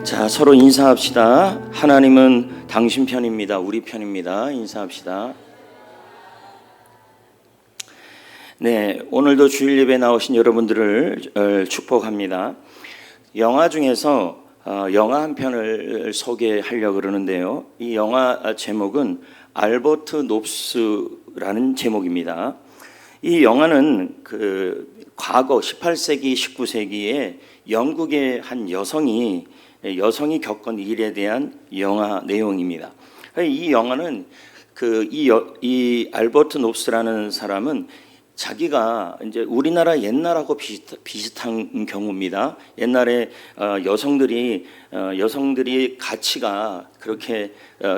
자, 서로 인사합시다. 하나님은 당신 편입니다. 우리 편입니다. 인사합시다. 네, 오늘도 주일 예배 나오신 여러분들을 축복합니다. 영화 중에서 영화 한 편을 소개하려고 그러는데요. 이 영화 제목은 알버트 놉스라는 제목입니다. 이 영화는 과거 18세기, 19세기에 영국의 한 여성이 겪은 일에 대한 영화 내용입니다. 이 영화는 이 알버트 놉스라는 사람은 자기가 이제 우리나라 옛날하고 비슷한 경우입니다. 옛날에 여성들이 가치가 그렇게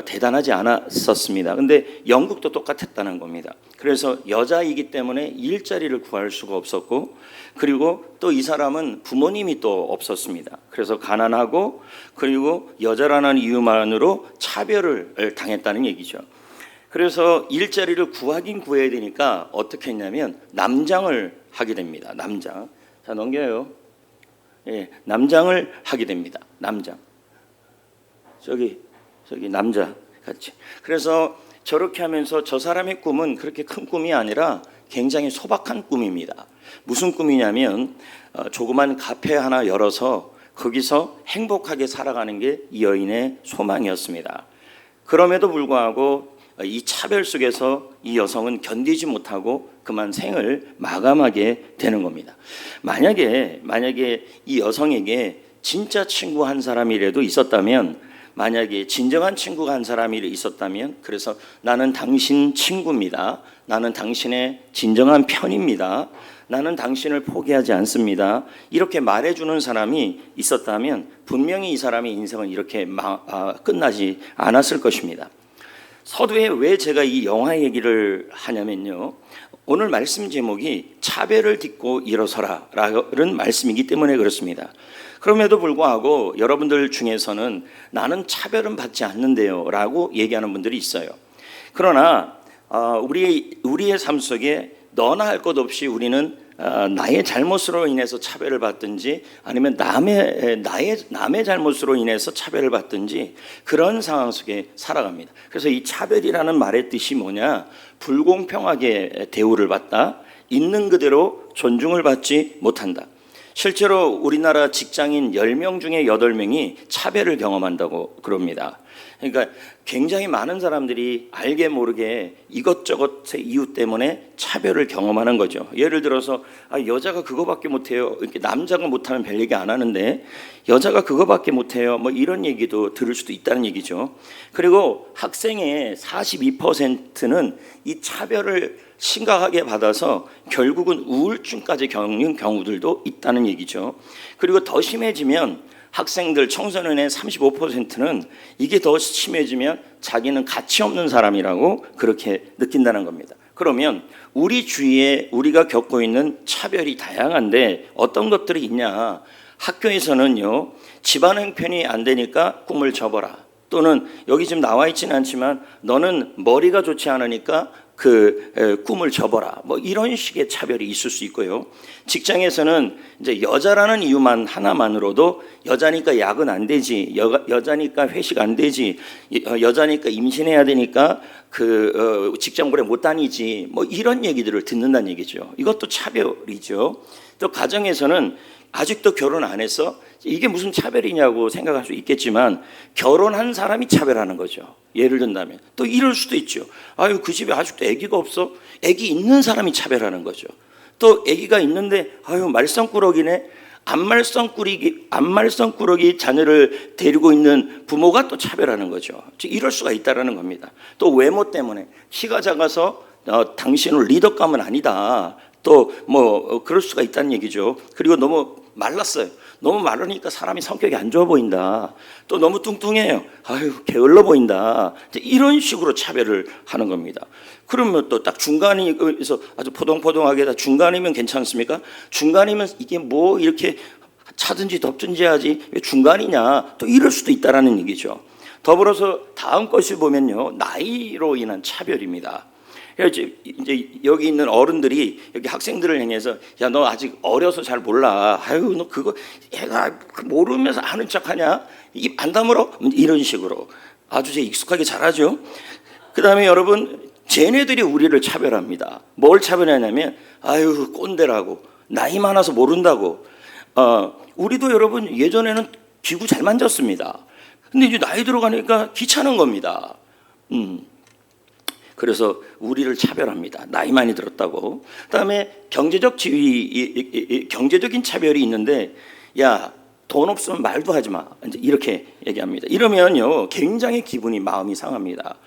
대단하지 않았었습니다. 근데 영국도 똑같았다는 겁니다. 그래서 여자이기 때문에 일자리를 구할 수가 없었고, 그리고 또 이 사람은 부모님이 또 없었습니다. 그래서 가난하고, 그리고 여자라는 이유만으로 차별을 당했다는 얘기죠. 그래서 일자리를 구하긴 구해야 되니까 어떻게 했냐면 남장을 하게 됩니다. 남장. 자, 넘겨요. 예, 남장을 하게 됩니다. 남장. 저기 남자 같이. 그래서 저렇게 하면서 저 사람의 꿈은 그렇게 큰 꿈이 아니라 굉장히 소박한 꿈입니다. 무슨 꿈이냐면 조그만 카페 하나 열어서 거기서 행복하게 살아가는 게 이 여인의 소망이었습니다. 그럼에도 불구하고 이 차별 속에서 이 여성은 견디지 못하고 그만 생을 마감하게 되는 겁니다. 만약에 이 여성에게 진짜 친구 한 사람이라도 있었다면, 만약에 진정한 친구가 한 사람이 있었다면, 그래서 나는 당신 친구입니다. 나는 당신의 진정한 편입니다. 나는 당신을 포기하지 않습니다. 이렇게 말해주는 사람이 있었다면 분명히 이 사람의 인생은 이렇게 끝나지 않았을 것입니다. 서두에 왜 제가 이 영화 얘기를 하냐면요, 오늘 말씀 제목이 차별을 딛고 일어서라 라는 말씀이기 때문에 그렇습니다. 그럼에도 불구하고 여러분들 중에서는 나는 차별은 받지 않는데요 라고 얘기하는 분들이 있어요. 그러나 우리의 삶 속에 너나 할 것 없이 우리는 나의 잘못으로 인해서 차별을 받든지, 아니면 남의 잘못으로 인해서 차별을 받든지, 그런 상황 속에 살아갑니다. 그래서 이 차별이라는 말의 뜻이 뭐냐? 불공평하게 대우를 받다, 있는 그대로 존중을 받지 못한다. 실제로 우리나라 직장인 10명 중에 8명이 차별을 경험한다고 그럽니다. 그러니까 굉장히 많은 사람들이 알게 모르게 이것저것의 이유 때문에 차별을 경험하는 거죠. 예를 들어서 여자가 그거밖에 못해요. 이렇게 남자가 못하면 별 얘기 안 하는데 여자가 그거밖에 못해요. 뭐 이런 얘기도 들을 수도 있다는 얘기죠. 그리고 학생의 42%는 이 차별을 심각하게 받아서 결국은 우울증까지 겪는 경우들도 있다는 얘기죠. 그리고 더 심해지면 학생들, 청소년의 35%는 이게 더 심해지면 자기는 가치 없는 사람이라고 그렇게 느낀다는 겁니다. 그러면 우리 주위에 우리가 겪고 있는 차별이 다양한데 어떤 것들이 있냐? 학교에서는요, 집안 형편이 안 되니까 꿈을 접어라, 또는 여기 지금 나와 있지는 않지만 너는 머리가 좋지 않으니까 꿈을 접어라, 뭐 이런 식의 차별이 있을 수 있고요. 직장에서는 이제 여자라는 이유만 하나만으로도 여자니까 야근 안 되지, 여자니까 회식 안 되지, 여자니까 임신해야 되니까 직장 오래 못 다니지, 뭐 이런 얘기들을 듣는다는 얘기죠. 이것도 차별이죠. 또 가정에서는 아직도 결혼 안 해서 이게 무슨 차별이냐고 생각할 수 있겠지만 결혼한 사람이 차별하는 거죠. 예를 든다면 또 이럴 수도 있죠. 그 집에 아직도 아기가 없어? 아기 있는 사람이 차별하는 거죠. 또 아기가 있는데 말썽꾸러기네. 안말썽꾸러기 자녀를 데리고 있는 부모가 또 차별하는 거죠. 이럴 수가 있다라는 겁니다. 또 외모 때문에 키가 작아서 당신은 리더감은 아니다, 또 그럴 수가 있다는 얘기죠. 그리고 너무 말랐어요. 너무 마르니까 사람이 성격이 안 좋아 보인다. 또 너무 뚱뚱해요. 게을러 보인다. 이런 식으로 차별을 하는 겁니다. 그러면 또 딱 중간에서 아주 포동포동하게 다 중간이면 괜찮습니까? 중간이면 이게 뭐 이렇게 차든지 덥든지 하지 왜 중간이냐? 또 이럴 수도 있다라는 얘기죠. 더불어서 다음 것을 보면요, 나이로 인한 차별입니다. 이제 여기 있는 어른들이 여기 학생들을 향해서 야, 너 아직 어려서 잘 몰라. 아유, 너 그거 애가 모르면서 아는 척하냐? 이게 안 다물어? 이런 식으로 아주 제 익숙하게 잘하죠. 그다음에 여러분, 쟤네들이 우리를 차별합니다. 뭘 차별하냐면 아유, 꼰대라고, 나이 많아서 모른다고. 우리도 여러분 예전에는 기구 잘 만졌습니다. 근데 이제 나이 들어가니까 귀찮은 겁니다. 그래서 우리를 차별합니다. 나이 많이 들었다고. 그다음에 경제적 지위, 경제적인 차별이 있는데, 야, 돈 없으면 말도 하지 마. 이제 이렇게 얘기합니다. 이러면요, 굉장히 마음이 상합니다.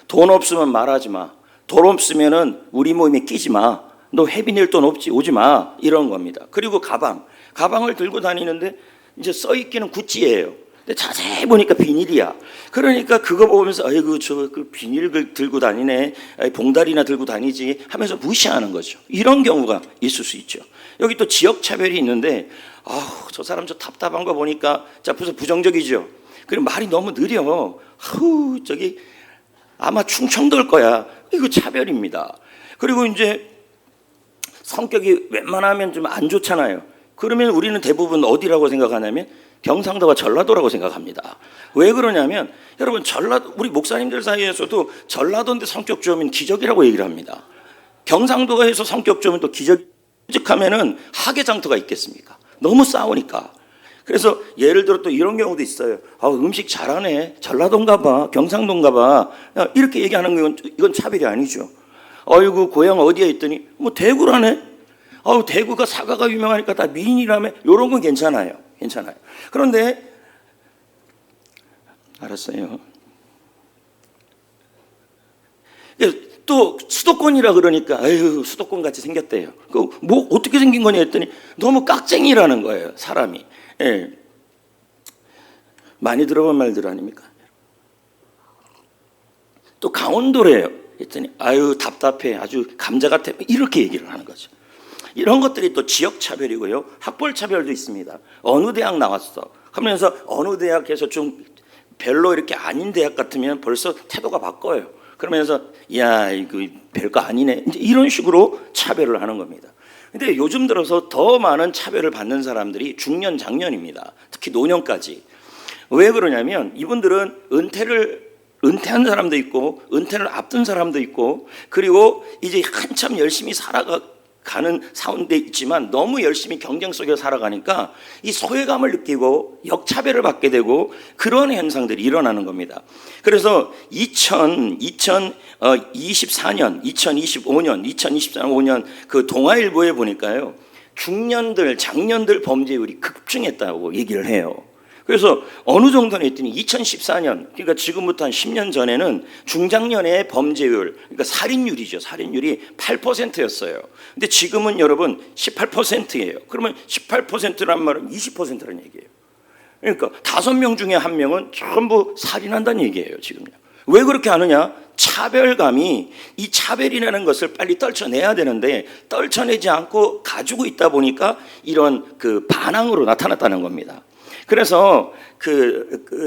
돈 없으면 말하지 마. 돈 없으면은 우리 모임에 끼지 마. 너 회비 낼 돈 없지, 오지 마. 이런 겁니다. 그리고 가방을 들고 다니는데 이제 써 있기는 구찌예요. 근데 자세히 보니까 비닐이야. 그러니까 그거 보면서 아이고, 저 그 비닐 들고 다니네, 봉다리나 들고 다니지 하면서 무시하는 거죠. 이런 경우가 있을 수 있죠. 여기 또 지역 차별이 있는데, 아우, 저 사람 저 답답한 거 보니까 자, 부정적이죠. 그리고 말이 너무 느려. 아우, 저기 아마 충청도일 거야. 이거 차별입니다. 그리고 이제 성격이 웬만하면 좀 안 좋잖아요. 그러면 우리는 대부분 어디라고 생각하냐면 경상도가 전라도라고 생각합니다. 왜 그러냐면 여러분, 우리 목사님들 사이에서도 전라도인데 성격 좋으면 기적이라고 얘기를 합니다. 경상도가 해서 성격 좋으면 또 기적하면은 하계장터가 있겠습니까? 너무 싸우니까. 그래서 예를 들어 또 이런 경우도 있어요. 음식 잘하네, 전라도인가 봐, 경상도인가 봐, 이렇게 얘기하는 건 이건 차별이 아니죠. 어이구, 고향 어디에 있더니 뭐 대구라네. 대구가 사과가 유명하니까 다 미인이라며. 이런 건 괜찮아요. 그런데 알았어요. 또 수도권이라 그러니까 아유, 수도권 같이 생겼대요. 뭐 어떻게 생긴 거냐 했더니 너무 깍쟁이라는 거예요, 사람이. 예. 많이 들어본 말들 아닙니까? 또 강원도래요. 했더니 아유, 답답해, 아주 감자 같아, 이렇게 얘기를 하는 거죠. 이런 것들이 또 지역 차별이고요. 학벌 차별도 있습니다. 어느 대학 나왔어 하면서 어느 대학에서 좀 별로 이렇게 아닌 대학 같으면 벌써 태도가 바꿔요. 그러면서 야, 이거 별거 아니네, 이제 이런 식으로 차별을 하는 겁니다. 근데 요즘 들어서 더 많은 차별을 받는 사람들이 중년, 장년입니다. 특히 노년까지. 왜 그러냐면 이분들은 은퇴한 사람도 있고 은퇴를 앞둔 사람도 있고, 그리고 이제 한참 열심히 살아가는 사운데 있지만 너무 열심히 경쟁 속에 살아가니까 이 소외감을 느끼고 역차별을 받게 되고 그런 현상들이 일어나는 겁니다. 그래서 2024년, 2025년, 2024년 그 동아일보에 보니까요, 중년들, 장년들 범죄율이 급증했다고 얘기를 해요. 그래서 어느 정도는 했더니 2014년, 그러니까 지금부터 한 10년 전에는 중장년의 범죄율, 그러니까 살인율이죠. 살인율이 8%였어요. 근데 지금은 여러분 18%예요. 그러면 18%란 말은 20%라는 얘기예요. 그러니까 5명 중에 1명은 전부 살인한다는 얘기예요, 지금요. 왜 그렇게 하느냐? 차별감이, 이 차별이라는 것을 빨리 떨쳐내야 되는데 떨쳐내지 않고 가지고 있다 보니까 이런 그 반항으로 나타났다는 겁니다. 그래서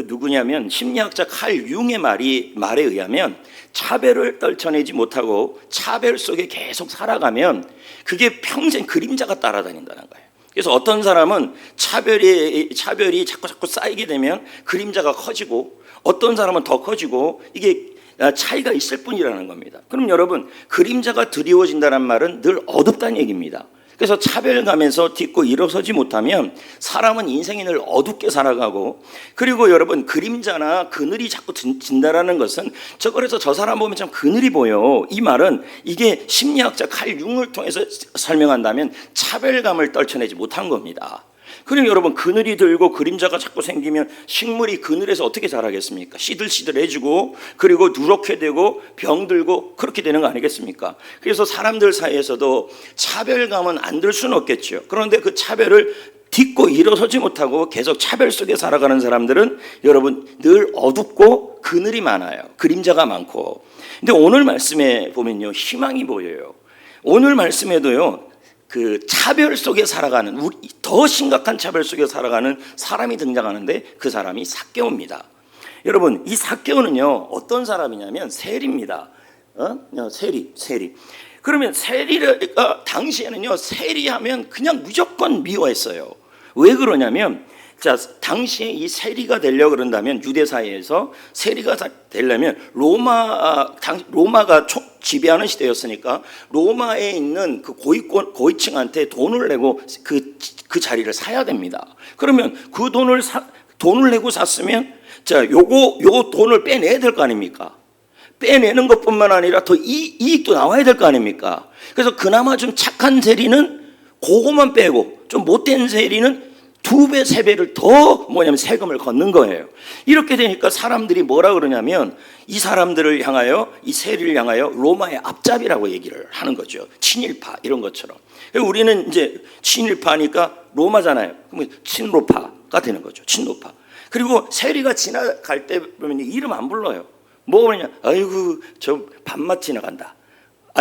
누구냐면 심리학자 칼 융의 말에 의하면 차별을 떨쳐내지 못하고 차별 속에 계속 살아가면 그게 평생 그림자가 따라다닌다는 거예요. 그래서 어떤 사람은 차별이 자꾸 쌓이게 되면 그림자가 커지고, 어떤 사람은 더 커지고, 이게 차이가 있을 뿐이라는 겁니다. 그럼 여러분, 그림자가 드리워진다는 말은 늘 어둡다는 얘기입니다. 그래서 차별감에서 딛고 일어서지 못하면 사람은 인생이 늘 어둡게 살아가고, 그리고 여러분, 그림자나 그늘이 자꾸 진다라는 것은 그래서 저 사람 보면 참 그늘이 보여, 이 말은 이게 심리학자 칼 융을 통해서 설명한다면 차별감을 떨쳐내지 못한 겁니다. 그럼 여러분, 그늘이 들고 그림자가 자꾸 생기면 식물이 그늘에서 어떻게 자라겠습니까? 시들시들해지고, 그리고 누렇게 되고 병들고 그렇게 되는 거 아니겠습니까? 그래서 사람들 사이에서도 차별감은 안 들 수는 없겠죠. 그런데 그 차별을 딛고 일어서지 못하고 계속 차별 속에 살아가는 사람들은 여러분 늘 어둡고 그늘이 많아요. 그림자가 많고. 근데 오늘 말씀에 보면요, 희망이 보여요. 오늘 말씀에도요, 그 차별 속에 살아가는, 더 심각한 차별 속에 살아가는 사람이 등장하는데 그 사람이 삭개오입니다. 여러분, 이 삭개오는요 어떤 사람이냐면 세리입니다. 세리. 그러면 세리를 당시에는요 세리하면 그냥 무조건 미워했어요. 왜 그러냐면 자 당시에 이 세리가 되려 그런다면 유대 사회에서 세리가 되려면 로마가 지배하는 시대였으니까 로마에 있는 그 고위층한테 돈을 내고 그 자리를 사야 됩니다. 그러면 그 돈을 내고 샀으면 자 요거 돈을 빼내야 될 거 아닙니까? 빼내는 것뿐만 아니라 더 이익도 나와야 될 거 아닙니까? 그래서 그나마 좀 착한 세리는 그거만 빼고 좀 못된 세리는 2배, 3배를 더 세금을 걷는 거예요. 이렇게 되니까 사람들이 뭐라 그러냐면 이 사람들을 향하여 이 세리를 향하여 로마의 앞잡이라고 얘기를 하는 거죠. 친일파 이런 것처럼. 우리는 이제 친일파니까 로마잖아요. 그러면 친로파가 되는 거죠. 친노파. 그리고 세리가 지나갈 때 보면 이름 안 불러요. 뭐 그러냐? 아이고 저 밥맛 지나간다.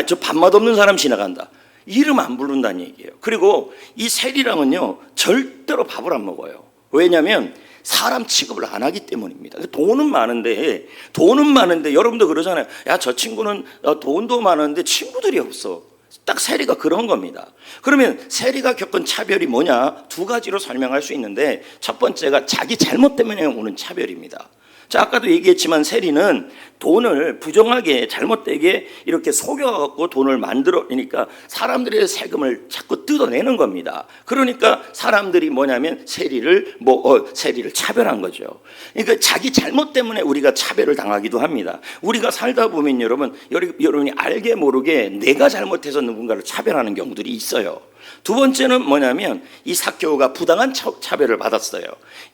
저 밥맛 없는 사람 지나간다. 이름 안 부른다는 얘기예요. 그리고 이 세리랑은요 절대로 밥을 안 먹어요. 왜냐하면 사람 취급을 안 하기 때문입니다. 돈은 많은데 여러분도 그러잖아요. 야, 저 친구는 돈도 많은데 친구들이 없어. 딱 세리가 그런 겁니다. 그러면 세리가 겪은 차별이 뭐냐? 2가지로 설명할 수 있는데 첫 번째가 자기 잘못 때문에 오는 차별입니다. 자, 아까도 얘기했지만 세리는 돈을 부정하게 잘못되게 이렇게 속여갖고 돈을 만들어내니까 사람들의 세금을 자꾸 뜯어내는 겁니다. 그러니까 사람들이 뭐냐면 세리를 차별한 거죠. 그러니까 자기 잘못 때문에 우리가 차별을 당하기도 합니다. 우리가 살다 보면 여러분이 알게 모르게 내가 잘못해서 누군가를 차별하는 경우들이 있어요. 2번째는 뭐냐면 이 삭개오가 부당한 차별을 받았어요.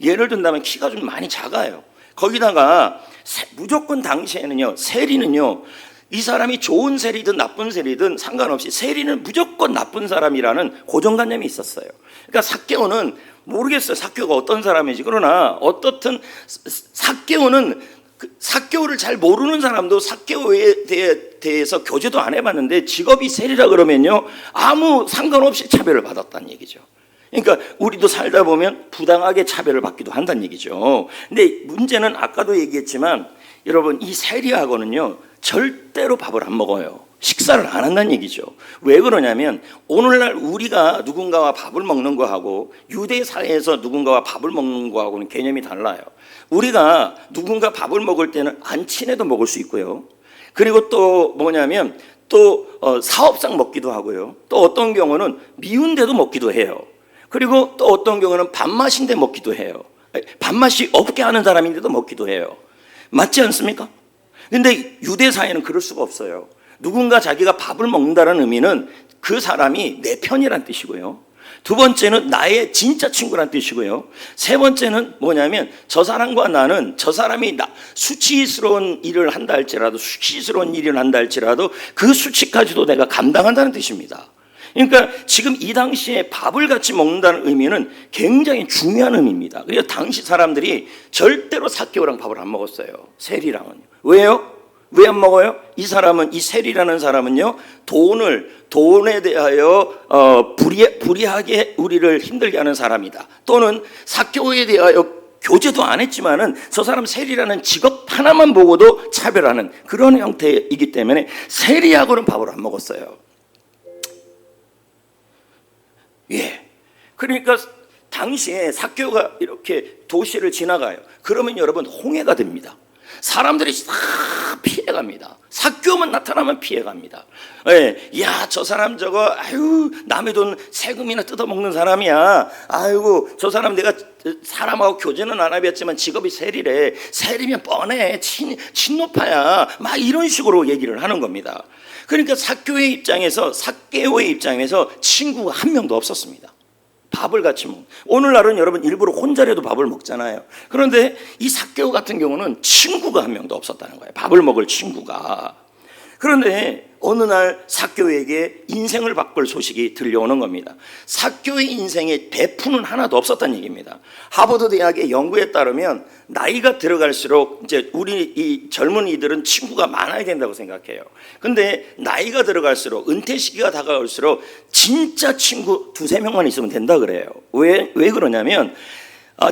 예를 든다면 키가 좀 많이 작아요. 거기다가 무조건 당시에는요 세리는요 이 사람이 좋은 세리든 나쁜 세리든 상관없이 세리는 무조건 나쁜 사람이라는 고정관념이 있었어요. 그러니까 삭개오는 모르겠어요. 삭개오가 어떤 사람인지. 그러나 어떻든 삭개오는 삭개오를 잘 모르는 사람도 삭개오에 대해서 교제도 안 해봤는데 직업이 세리라 그러면요 아무 상관없이 차별을 받았다는 얘기죠. 그러니까 우리도 살다 보면 부당하게 차별을 받기도 한다는 얘기죠. 근데 문제는 아까도 얘기했지만 여러분 이 세리하고는요 절대로 밥을 안 먹어요. 식사를 안 한다는 얘기죠. 왜 그러냐면 오늘날 우리가 누군가와 밥을 먹는 거하고 유대 사회에서 누군가와 밥을 먹는 거하고는 개념이 달라요. 우리가 누군가 밥을 먹을 때는 안 친해도 먹을 수 있고요. 그리고 또 뭐냐면 또 사업상 먹기도 하고요. 또 어떤 경우는 미운데도 먹기도 해요. 그리고 또 어떤 경우는 밥맛인데 먹기도 해요. 밥맛이 없게 하는 사람인데도 먹기도 해요. 맞지 않습니까? 근데 유대 사회는 그럴 수가 없어요. 누군가 자기가 밥을 먹는다는 의미는 그 사람이 내 편이란 뜻이고요. 2번째는 나의 진짜 친구란 뜻이고요. 3번째는 뭐냐면 저 사람과 나는 저 사람이 수치스러운 일을 한다 할지라도 그 수치까지도 내가 감당한다는 뜻입니다. 그러니까 지금 이 당시에 밥을 같이 먹는다는 의미는 굉장히 중요한 의미입니다. 그래서 당시 사람들이 절대로 삭개오랑 밥을 안 먹었어요. 세리랑은. 왜요? 왜 안 먹어요? 이 세리라는 사람은요 돈에 대하여 불이하게 우리를 힘들게 하는 사람이다. 또는 삭개오에 대하여 교제도 안 했지만은 저 사람 세리라는 직업 하나만 보고도 차별하는 그런 형태이기 때문에 세리하고는 밥을 안 먹었어요. 예. 그러니까 당시에 삭개오가 이렇게 도시를 지나가요. 그러면 여러분 홍해가 됩니다. 사람들이 다 피해갑니다. 삭개오만 나타나면 피해갑니다. 예. 야, 저 사람 저거 남의 돈 세금이나 뜯어먹는 사람이야. 아이고 저 사람 내가 사람하고 교제는 안 해봤지만 직업이 세리래. 세리면 뻔해. 친노파야. 막 이런 식으로 얘기를 하는 겁니다. 그러니까 삭개오의 입장에서 친구가 한 명도 없었습니다. 밥을 같이 먹는. 오늘날은 여러분 일부러 혼자라도 밥을 먹잖아요. 그런데 이 삭개오 같은 경우는 친구가 한 명도 없었다는 거예요. 밥을 먹을 친구가. 그런데 어느 날 삭개오에게 인생을 바꿀 소식이 들려오는 겁니다. 삭개오의 인생에 배프는 하나도 없었다는 얘기입니다. 하버드 대학의 연구에 따르면 나이가 들어갈수록 이제 우리 이 젊은이들은 친구가 많아야 된다고 생각해요. 근데 나이가 들어갈수록 은퇴 시기가 다가올수록 진짜 친구 2-3명만 있으면 된다 그래요. 왜 그러냐면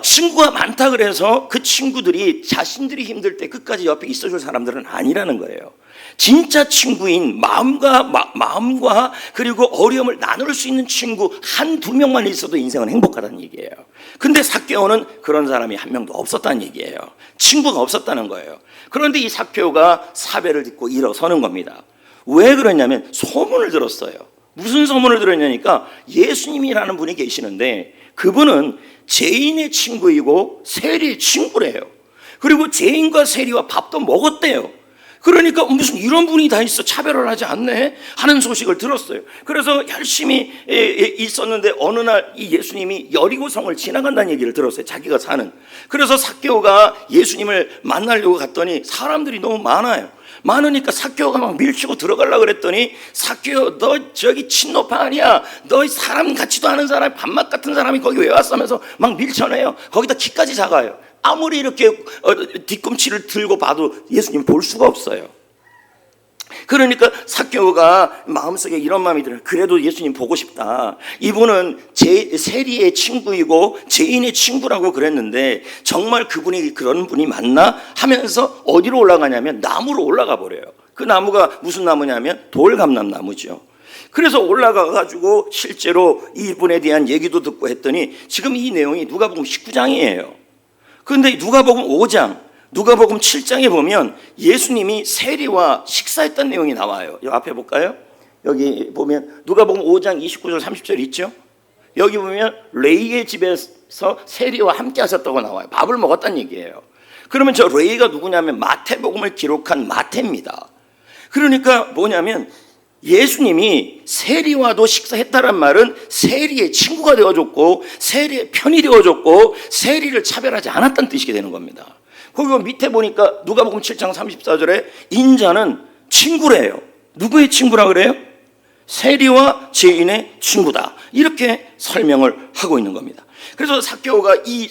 친구가 많다 그래서 그 친구들이 자신들이 힘들 때 끝까지 옆에 있어줄 사람들은 아니라는 거예요. 진짜 친구인 마음과 그리고 어려움을 나눌 수 있는 친구 한두 명만 있어도 인생은 행복하다는 얘기예요. 근데 삭개오는 그런 사람이 한 명도 없었다는 얘기예요. 친구가 없었다는 거예요. 그런데 이 삭개오가 사배를 듣고 일어서는 겁니다. 왜 그러냐면 소문을 들었어요. 무슨 소문을 들었냐니까 예수님이라는 분이 계시는데 그분은 죄인의 친구이고 세리의 친구래요. 그리고 죄인과 세리와 밥도 먹었대요. 그러니까 무슨 이런 분이 다 있어, 차별을 하지 않네 하는 소식을 들었어요. 그래서 열심히 있었는데 어느 날 이 예수님이 여리고성을 지나간다는 얘기를 들었어요. 자기가 사는. 그래서 삭개오가 예수님을 만나려고 갔더니 사람들이 너무 많으니까 삭개오가 막 밀치고 들어가려고 그랬더니 삭개오, 너 저기 친노파 아니야? 너 사람 같지도 않은 사람, 밥맛 같은 사람이 거기 왜 왔어? 하면서 막 밀쳐내요. 거기다 키까지 작아요. 아무리 이렇게 뒤꿈치를 들고 봐도 예수님 볼 수가 없어요. 그러니까 삭개오가 마음속에 이런 마음이 들어요. 그래도 예수님 보고 싶다. 이분은 세리의 친구이고 죄인의 친구라고 그랬는데 정말 그분이 그런 분이 맞나 하면서 어디로 올라가냐면 나무로 올라가 버려요. 그 나무가 무슨 나무냐면 돌감람나무죠. 그래서 올라가가지고 실제로 이분에 대한 얘기도 듣고 했더니 지금 이 내용이 누가복음 19장이에요. 그런데 누가복음 5장, 누가복음 7장에 보면 예수님이 세리와 식사했던 내용이 나와요. 여기 앞에 볼까요? 여기 보면 누가복음 5장 29절 30절 있죠? 여기 보면 레이의 집에서 세리와 함께 하셨다고 나와요. 밥을 먹었다는 얘기예요. 그러면 저 레이가 누구냐면 마태복음을 기록한 마태입니다. 그러니까 뭐냐면 예수님이 세리와도 식사했다란 말은 세리의 친구가 되어줬고 세리의 편이 되어줬고 세리를 차별하지 않았다는 뜻이 되는 겁니다. 거기 밑에 보니까 누가복음 7장 34절에 인자는 친구래요. 누구의 친구라 그래요? 세리와 죄인의 친구다. 이렇게 설명을 하고 있는 겁니다. 그래서 삭개오가 이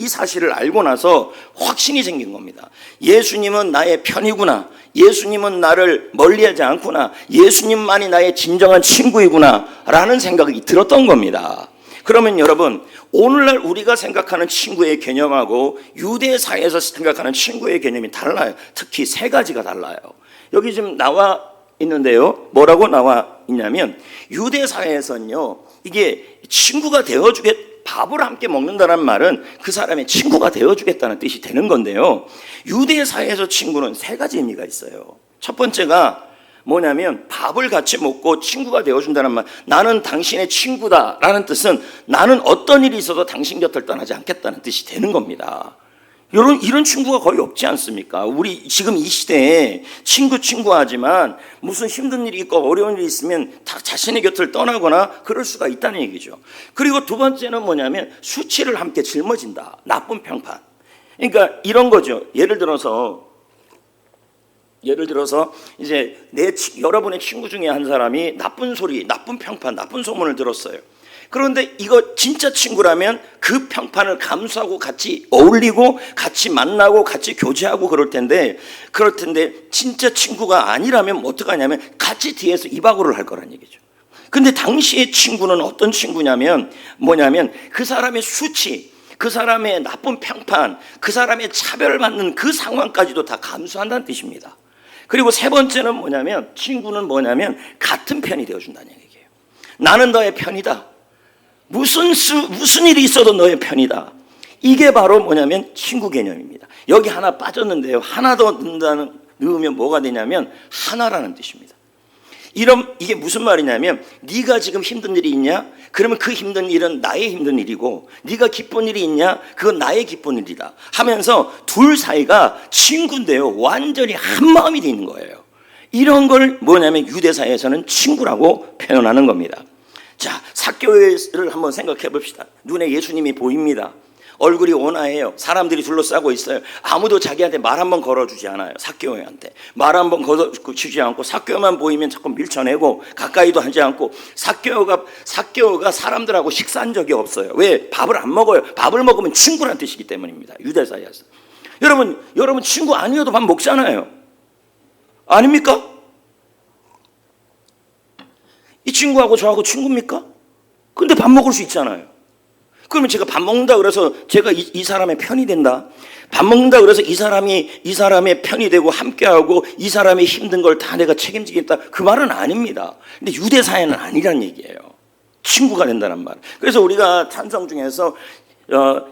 사실을 알고 나서 확신이 생긴 겁니다. 예수님은 나의 편이구나. 예수님은 나를 멀리하지 않구나. 예수님만이 나의 진정한 친구이구나 라는 생각이 들었던 겁니다. 그러면 여러분, 오늘날 우리가 생각하는 친구의 개념하고 유대사회에서 생각하는 친구의 개념이 달라요. 특히 세 가지가 달라요. 여기 지금 나와 있는데요. 뭐라고 나와 있냐면 유대사회에서는요, 이게 친구가 밥을 함께 먹는다는 말은 그 사람의 친구가 되어주겠다는 뜻이 되는 건데요. 유대사회에서 친구는 세 가지 의미가 있어요. 첫 번째가 뭐냐면 밥을 같이 먹고 친구가 되어준다는 말, 나는 당신의 친구다라는 뜻은 나는 어떤 일이 있어도 당신 곁을 떠나지 않겠다는 뜻이 되는 겁니다. 이런 친구가 거의 없지 않습니까? 우리 지금 이 시대에 친구하지만 무슨 힘든 일이 있고 어려운 일이 있으면 다 자신의 곁을 떠나거나 그럴 수가 있다는 얘기죠. 그리고 두 번째는 뭐냐면 수치를 함께 짊어진다. 나쁜 평판. 그러니까 이런 거죠. 예를 들어서 이제 여러분의 친구 중에 한 사람이 나쁜 소리, 나쁜 평판, 나쁜 소문을 들었어요. 그런데 이거 진짜 친구라면 그 평판을 감수하고 같이 어울리고 같이 만나고 같이 교제하고 그럴 텐데 진짜 친구가 아니라면 어떡하냐면 같이 뒤에서 이바구를 할 거란 얘기죠. 근데 당시의 친구는 어떤 친구냐면 뭐냐면 그 사람의 수치, 그 사람의 나쁜 평판, 그 사람의 차별을 받는 그 상황까지도 다 감수한다는 뜻입니다. 그리고 세 번째는 친구는 같은 편이 되어준다는 얘기예요. 나는 너의 편이다. 무슨 일이 있어도 너의 편이다. 이게 바로 친구 개념입니다. 여기 하나 빠졌는데요. 하나 더 넣으면 뭐가 되냐면 하나라는 뜻입니다. 이게 무슨 말이냐면 네가 지금 힘든 일이 있냐? 그러면 그 힘든 일은 나의 힘든 일이고 네가 기쁜 일이 있냐? 그건 나의 기쁜 일이다 하면서 둘 사이가 친구인데요. 완전히 한 마음이 돼 있는 거예요. 이런 걸 유대사회에서는 친구라고 표현하는 겁니다. 자, 삭개오를 한번 생각해 봅시다. 눈에 예수님이 보입니다. 얼굴이 온화해요. 사람들이 둘러싸고 있어요. 아무도 자기한테 말 한번 걸어주지 않아요. 삭개오한테 말 한번 걸어주지 않고 삭개오만 보이면 자꾸 밀쳐내고 가까이도 하지 않고 삭개오가 사람들하고 식사한 적이 없어요. 왜? 밥을 안 먹어요. 밥을 먹으면 친구란 뜻이기 때문입니다. 유대사회에서. 여러분 친구 아니어도 밥 먹잖아요. 아닙니까? 이 친구하고 저하고 친구입니까? 근데 밥 먹을 수 있잖아요. 그러면 제가 밥 먹는다 그래서 제가 이 사람의 편이 된다? 밥 먹는다 그래서 이 사람의 편이 되고 함께하고 이 사람의 힘든 걸 다 내가 책임지겠다, 그 말은 아닙니다. 근데 유대 사회는 아니란 얘기예요. 친구가 된다는 말. 그래서 우리가 찬송 중에서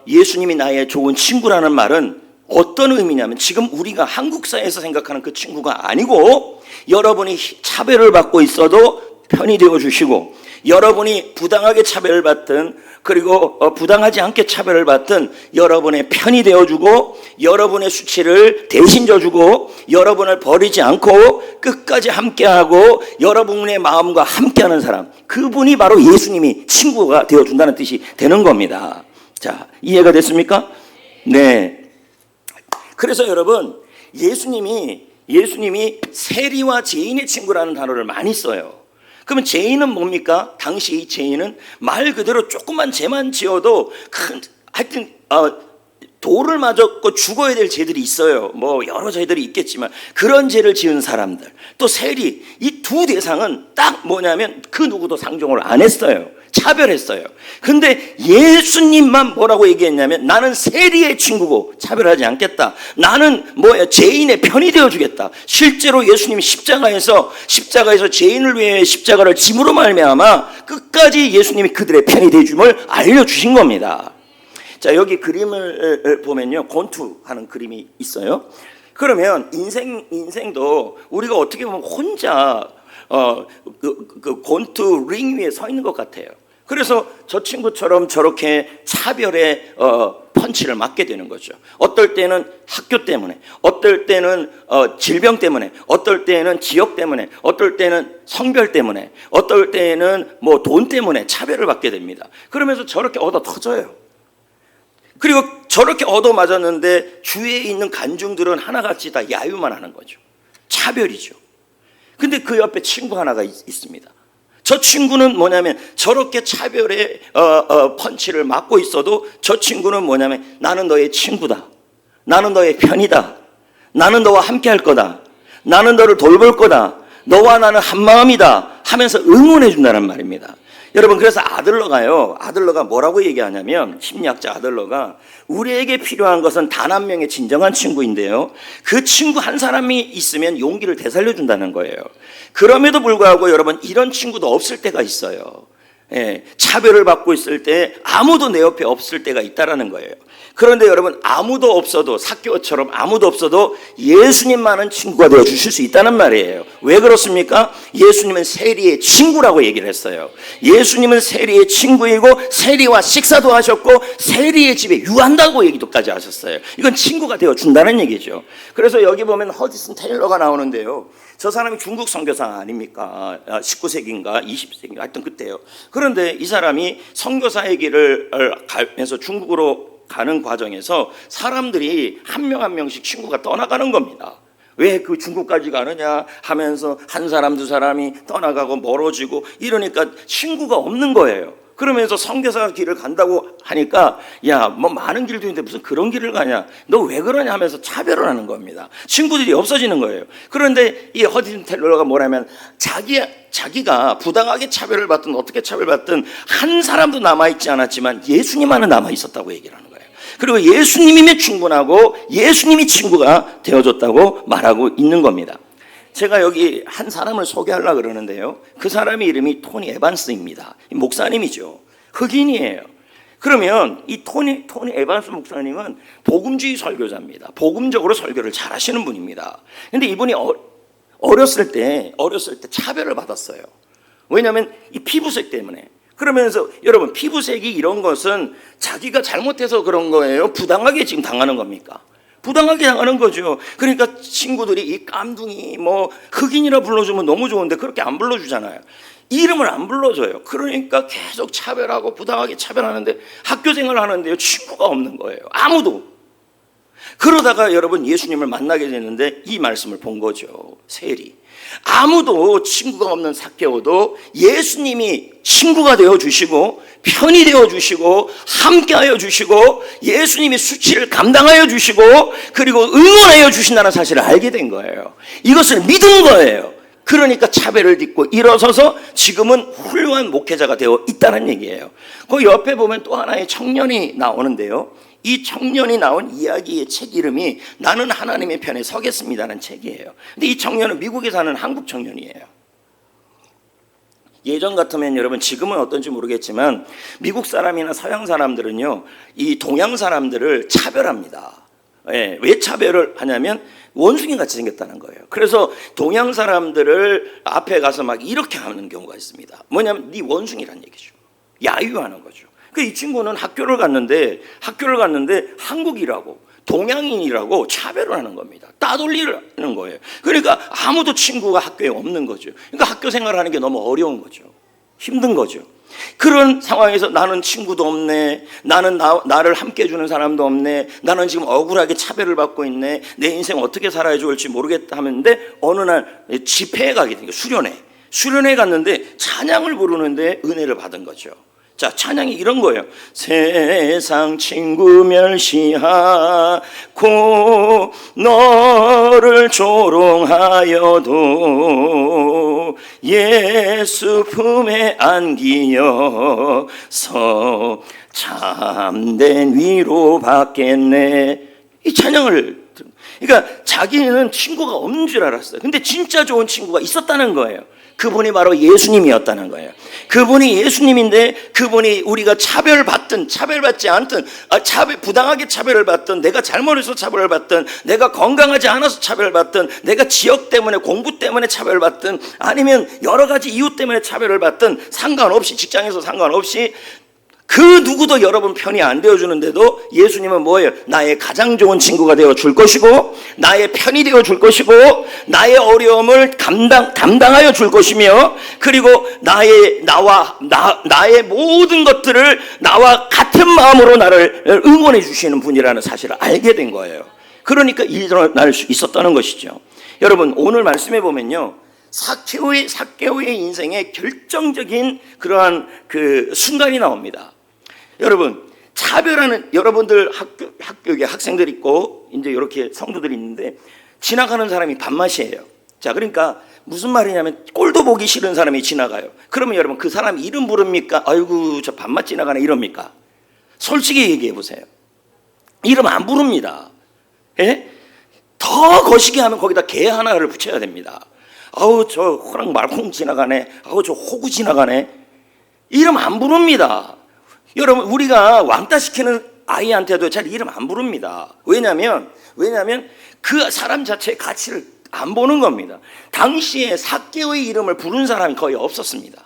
예수님이 나의 좋은 친구라는 말은 어떤 의미냐면, 지금 우리가 한국 사회에서 생각하는 그 친구가 아니고, 여러분이 차별을 받고 있어도 편이 되어 주시고, 여러분이 부당하게 차별을 받든 그리고 부당하지 않게 차별을 받든 여러분의 편이 되어주고, 여러분의 수치를 대신 져주고, 여러분을 버리지 않고 끝까지 함께하고 여러분의 마음과 함께하는 사람, 그분이 바로 예수님이 친구가 되어준다는 뜻이 되는 겁니다. 자, 이해가 됐습니까? 네. 그래서 여러분, 예수님이 세리와 죄인의 친구라는 단어를 많이 써요. 그러면 죄인은 뭡니까? 당시 이 죄인은 말 그대로 조그만 죄만 지어도 하여튼 돌을 맞았고 죽어야 될 죄들이 있어요. 뭐 여러 죄들이 있겠지만 그런 죄를 지은 사람들, 또 세리, 이 두 대상은 딱 뭐냐면 그 누구도 상종을 안 했어요. 차별했어요. 근데 예수님만 뭐라고 얘기했냐면, 나는 세리의 친구고 차별하지 않겠다. 나는 죄인의 편이 되어주겠다. 실제로 예수님이 십자가에서 죄인을 위해 십자가를 짐으로 말미암아 끝까지 예수님이 그들의 편이 되어줌을 알려주신 겁니다. 자, 여기 그림을 보면요, 권투하는 그림이 있어요. 그러면 인생도 우리가 어떻게 보면 혼자 그 권투 링 위에 서 있는 것 같아요. 그래서 저 친구처럼 저렇게 차별의 펀치를 맞게 되는 거죠. 어떨 때는 학교 때문에, 어떨 때는 질병 때문에, 어떨 때는 지역 때문에, 어떨 때는 성별 때문에, 어떨 때는 뭐 돈 때문에 차별을 받게 됩니다. 그러면서 저렇게 얻어 터져요. 그리고 저렇게 얻어 맞았는데 주위에 있는 간중들은 하나같이 다 야유만 하는 거죠. 차별이죠. 근데 그 옆에 친구 하나가 있습니다. 저 친구는 뭐냐면, 저렇게 차별의 펀치를 맞고 있어도 저 친구는 뭐냐면, 나는 너의 친구다, 나는 너의 편이다, 나는 너와 함께 할 거다, 나는 너를 돌볼 거다, 너와 나는 한마음이다 하면서 응원해 준다는 말입니다. 여러분, 그래서 아들러가 뭐라고 얘기하냐면, 심리학자 아들러가 우리에게 필요한 것은 단 한 명의 진정한 친구인데요, 그 친구 한 사람이 있으면 용기를 되살려 준다는 거예요. 그럼에도 불구하고 여러분, 이런 친구도 없을 때가 있어요. 예, 차별을 받고 있을 때 아무도 내 옆에 없을 때가 있다라는 거예요. 그런데 여러분, 아무도 없어도, 삭개오처럼 아무도 없어도 예수님만은 친구가 되어 주실 수 있다는 말이에요. 왜 그렇습니까? 예수님은 세리의 친구라고 얘기를 했어요. 예수님은 세리의 친구이고, 세리와 식사도 하셨고, 세리의 집에 유한다고 얘기도까지 하셨어요. 이건 친구가 되어 준다는 얘기죠. 그래서 여기 보면 허지슨 테일러가 나오는데요, 저 사람이 중국 선교사 아닙니까? 19세기인가 20세기인가 하여튼 그때요. 그런데 이 사람이 선교사의 길을 가면서 중국으로 가는 과정에서 사람들이 한 명 한 명씩 친구가 떠나가는 겁니다. 왜 그 중국까지 가느냐 하면서 한 사람 두 사람이 떠나가고 멀어지고 이러니까 친구가 없는 거예요. 그러면서 선교사 길을 간다고 하니까, 야, 뭐 많은 길도 있는데 무슨 그런 길을 가냐, 너 왜 그러냐 하면서 차별을 하는 겁니다. 친구들이 없어지는 거예요. 그런데 이 허지슨 테일러가 뭐냐면, 자기가 부당하게 차별을 받든 어떻게 차별받든 한 사람도 남아있지 않았지만 예수님만은 남아있었다고 얘기를 하는 거예요. 그리고 예수님이면 충분하고 예수님이 친구가 되어줬다고 말하고 있는 겁니다. 제가 여기 한 사람을 소개하려고 그러는데요, 그 사람의 이름이 토니 에반스입니다. 목사님이죠. 흑인이에요. 그러면 이 토니 에반스 목사님은 복음주의 설교자입니다. 복음적으로 설교를 잘 하시는 분입니다. 근데 이분이 어렸을 때 차별을 받았어요. 왜냐하면 이 피부색 때문에. 그러면서 여러분, 피부색이 이런 것은 자기가 잘못해서 그런 거예요? 부당하게 지금 당하는 겁니까? 부당하게 당하는 거죠. 그러니까 친구들이 이 깜둥이 뭐 흑인이라 불러주면 너무 좋은데 그렇게 안 불러주잖아요. 이름을 안 불러줘요. 그러니까 계속 차별하고 부당하게 차별하는데, 학교 생활을 하는데요, 친구가 없는 거예요. 아무도. 그러다가 여러분, 예수님을 만나게 됐는데 이 말씀을 본 거죠. 세리. 아무도 친구가 없는 삭개오도 예수님이 친구가 되어주시고 편이 되어주시고 함께하여 주시고 예수님이 수치를 감당하여 주시고 그리고 응원하여 주신다는 사실을 알게 된 거예요. 이것을 믿은 거예요. 그러니까 차별을 딛고 일어서서 지금은 훌륭한 목회자가 되어 있다는 얘기예요. 그 옆에 보면 또 하나의 청년이 나오는데요. 이 청년이 나온 이야기의 책 이름이 나는 하나님의 편에 서겠습니다는 책이에요. 근데 이 청년은 미국에 사는 한국 청년이에요. 예전 같으면 여러분, 지금은 어떤지 모르겠지만 미국 사람이나 서양 사람들은요, 이 동양 사람들을 차별합니다. 왜 차별을 하냐면 원숭이 같이 생겼다는 거예요. 그래서 동양 사람들을 앞에 가서 막 이렇게 하는 경우가 있습니다. 뭐냐면 네 원숭이란 얘기죠. 야유하는 거죠. 이 친구는 학교를 갔는데 한국이라고 동양인이라고 차별을 하는 겁니다. 따돌리는 거예요. 그러니까 아무도 친구가 학교에 없는 거죠. 그러니까 학교 생활하는 게 너무 어려운 거죠. 힘든 거죠. 그런 상황에서 나는 친구도 없네, 나는 나를 함께 해주는 사람도 없네, 나는 지금 억울하게 차별을 받고 있네, 내 인생 어떻게 살아야 좋을지 모르겠다 하는데 어느 날 집회에 가게 된 거예요. 수련회 갔는데 찬양을 부르는데 은혜를 받은 거죠. 자, 찬양이 이런 거예요. 세상 친구 멸시하고 너를 조롱하여도 예수 품에 안기어서 참된 위로 받겠네. 이 찬양을, 그러니까 자기는 친구가 없는 줄 알았어요. 근데 진짜 좋은 친구가 있었다는 거예요. 그분이 바로 예수님이었다는 거예요. 그분이 예수님인데, 그분이 우리가 차별받지 않든, 부당하게 차별을 받든, 내가 잘못해서 차별을 받든, 내가 건강하지 않아서 차별을 받든, 내가 지역 때문에, 공부 때문에 차별을 받든, 아니면 여러 가지 이유 때문에 차별을 받든, 상관없이, 직장에서 상관없이 그 누구도 여러분 편이 안 되어주는데도 예수님은 뭐예요? 나의 가장 좋은 친구가 되어줄 것이고, 나의 편이 되어줄 것이고, 나의 어려움을 감당하여 줄 것이며, 그리고 나의 모든 것들을 나와 같은 마음으로 나를 응원해 주시는 분이라는 사실을 알게 된 거예요. 그러니까 일어날 수 있었다는 것이죠. 여러분, 오늘 말씀해 보면요, 삭개오의 인생에 결정적인 그러한 그 순간이 나옵니다. 여러분, 차별하는, 여러분들 학교에 학생들 있고 이제 이렇게 성도들이 있는데 지나가는 사람이 밥맛이에요. 자, 그러니까 무슨 말이냐면 꼴도 보기 싫은 사람이 지나가요. 그러면 여러분, 그 사람 이름 부릅니까? 아이고 저 밥맛 지나가네 이럽니까? 솔직히 얘기해 보세요. 이름 안 부릅니다. 예? 더 거시기 하면 거기다 개 하나를 붙여야 됩니다. 아우 저 호랑 말콩 지나가네, 아우 저 호구 지나가네, 이름 안 부릅니다. 여러분, 우리가 왕따 시키는 아이한테도 잘 이름 안 부릅니다. 왜냐하면 그 사람 자체의 가치를 안 보는 겁니다. 당시에 삭개오의 이름을 부른 사람이 거의 없었습니다.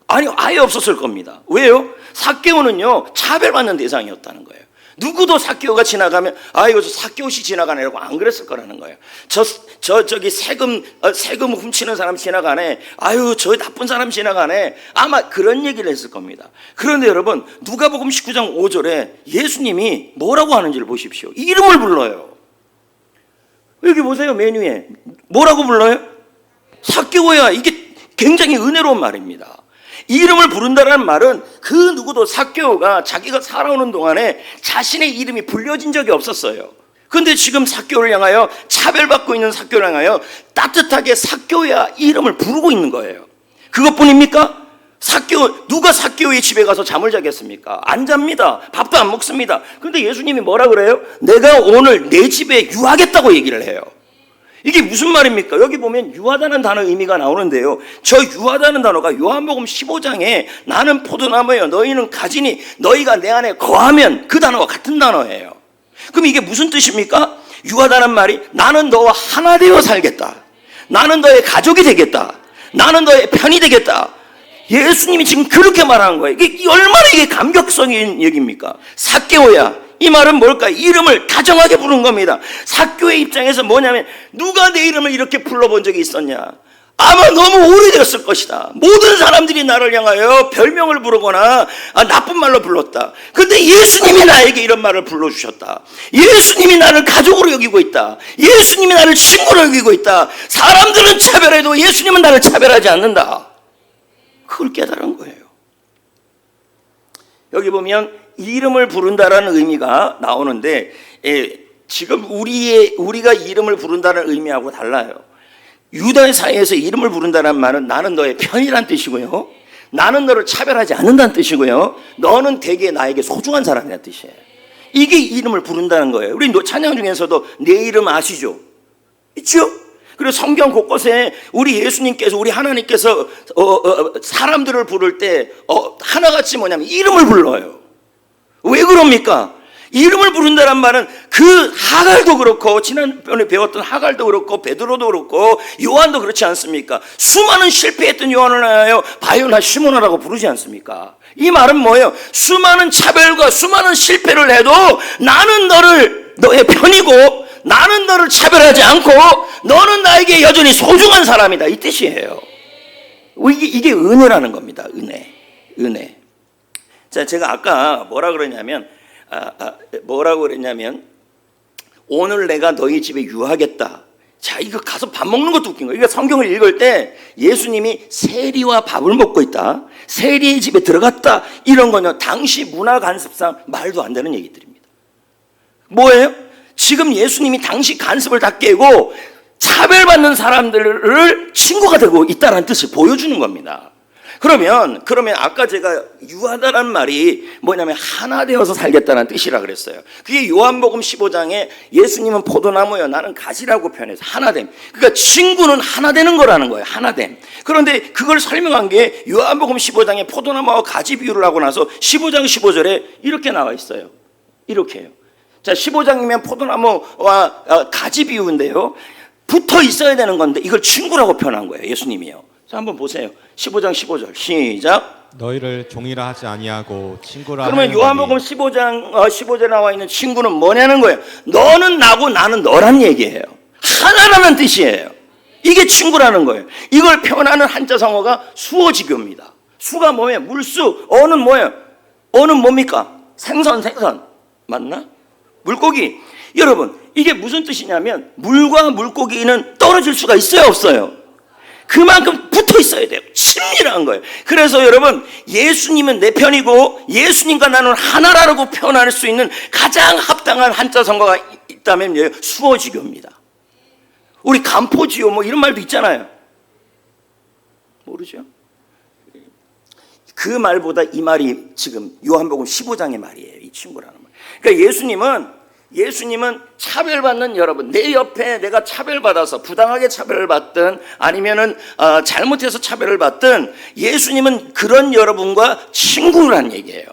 아니, 아예 없었을 겁니다. 왜요? 삭개오는요, 차별받는 대상이었다는 거예요. 누구도 삭개오가 지나가면 아이고 저 삭개오씨 지나가네라고 안 그랬을 거라는 거예요. 저기 세금 훔치는 사람 지나가네, 아유 저 나쁜 사람 지나가네, 아마 그런 얘기를 했을 겁니다. 그런데 여러분, 누가복음 19장 5절에 예수님이 뭐라고 하는지를 보십시오. 이름을 불러요. 여기 보세요. 메뉴에 뭐라고 불러요? 삭개오야. 이게 굉장히 은혜로운 말입니다. 이름을 부른다는 말은 그 누구도 삭개오가 자기가 살아오는 동안에 자신의 이름이 불려진 적이 없었어요. 그런데 지금 삭개오를 향하여, 차별받고 있는 삭개오를 향하여 따뜻하게 삭개오야 이름을 부르고 있는 거예요. 그것뿐입니까? 누가 삭개오의 집에 가서 잠을 자겠습니까? 안 잡니다. 밥도 안 먹습니다. 그런데 예수님이 뭐라 그래요? 내가 오늘 내 집에 유하겠다고 얘기를 해요. 이게 무슨 말입니까? 여기 보면 유하다는 단어 의미가 나오는데요, 저 유하다는 단어가 요한복음 15장에 나는 포도나무예요 너희는 가지니 너희가 내 안에 거하면, 그 단어와 같은 단어예요. 그럼 이게 무슨 뜻입니까? 유하다는 말이 나는 너와 하나 되어 살겠다, 나는 너의 가족이 되겠다, 나는 너의 편이 되겠다. 예수님이 지금 그렇게 말하는 거예요. 이게 얼마나 이게 감격적인 얘기입니까? 삭개오야, 이 말은 뭘까? 이름을 다정하게 부른 겁니다. 삭개오의 입장에서 뭐냐면, 누가 내 이름을 이렇게 불러본 적이 있었냐? 아마 너무 오래되었을 것이다. 모든 사람들이 나를 향하여 별명을 부르거나 나쁜 말로 불렀다. 그런데 예수님이 나에게 이런 말을 불러주셨다. 예수님이 나를 가족으로 여기고 있다. 예수님이 나를 친구로 여기고 있다. 사람들은 차별해도 예수님은 나를 차별하지 않는다. 그걸 깨달은 거예요. 여기 보면 이름을 부른다라는 의미가 나오는데, 지금 우리가 이름을 부른다는 의미하고 달라요. 유다의 사이에서 이름을 부른다는 말은 나는 너의 편이란 뜻이고요, 나는 너를 차별하지 않는다는 뜻이고요, 너는 되게 나에게 소중한 사람이라는 뜻이에요. 이게 이름을 부른다는 거예요. 우리 찬양 중에서도 내 이름 아시죠? 있죠? 그리고 성경 곳곳에 우리 예수님께서, 우리 하나님께서 사람들을 부를 때 하나같이 뭐냐면 이름을 불러요. 왜 그럽니까? 이름을 부른다는 말은 그 하갈도 그렇고, 지난번에 배웠던 하갈도 그렇고, 베드로도 그렇고, 요한도 그렇지 않습니까? 수많은 실패했던 요한을 하여 바요나 시모나라고 부르지 않습니까? 이 말은 뭐예요? 수많은 차별과 수많은 실패를 해도 나는 너의 편이고, 나는 너를 차별하지 않고, 너는 나에게 여전히 소중한 사람이다, 이 뜻이에요. 이게 은혜라는 겁니다. 은혜. 자, 제가 아까 뭐라고 그랬냐면 오늘 내가 너희 집에 유하겠다. 자, 이거 가서 밥 먹는 것도 웃긴 거예요. 그러니까 성경을 읽을 때 예수님이 세리와 밥을 먹고 있다, 세리의 집에 들어갔다, 이런 거는 당시 문화 간섭상 말도 안 되는 얘기들입니다. 뭐예요? 지금 예수님이 당시 간섭을 다 깨고 차별받는 사람들을 친구가 되고 있다는 뜻을 보여주는 겁니다. 그러면 아까 제가 유하다란 말이 뭐냐면 하나 되어서 살겠다는 뜻이라 그랬어요. 그게 요한복음 15장에 예수님은 포도나무요, 나는 가지라고 표현해서 하나됨. 그러니까 친구는 하나 되는 거라는 거예요. 하나됨. 그런데 그걸 설명한 게 요한복음 15장에 포도나무와 가지 비유를 하고 나서 15장 15절에 이렇게 나와 있어요. 이렇게요. 자, 15장이면 포도나무와 가지 비유인데요, 붙어 있어야 되는 건데 이걸 친구라고 표현한 거예요, 예수님이요. 자, 한번 보세요. 15장 15절 시작. 너희를 종이라 하지 아니하고 친구라. 그러면 요한복음 15장 15절에 나와 있는 친구는 뭐냐는 거예요. 너는 나고 나는 너란 얘기예요. 하나라는 뜻이에요. 이게 친구라는 거예요. 이걸 표현하는 한자 성어가 수어지교입니다. 수가 뭐예요? 물수. 어는 뭐예요? 어는 뭡니까? 생선 맞나? 물고기. 여러분, 이게 무슨 뜻이냐면 물과 물고기는 떨어질 수가 있어요, 없어요? 그만큼 붙어 있어야 돼요. 친밀한 거예요. 그래서 여러분, 예수님은 내 편이고 예수님과 나는 하나라고 표현할 수 있는 가장 합당한 한자 성어가 있다면 수어지교입니다. 우리 간포지요 뭐 이런 말도 있잖아요. 모르죠? 그 말보다 이 말이 지금 요한복음 15장의 말이에요. 이 친구라는 말. 그러니까 예수님은 차별받는 여러분, 내 옆에 내가 차별받아서 부당하게 차별을 받든 아니면은 잘못해서 차별을 받든 예수님은 그런 여러분과 친구란 얘기예요.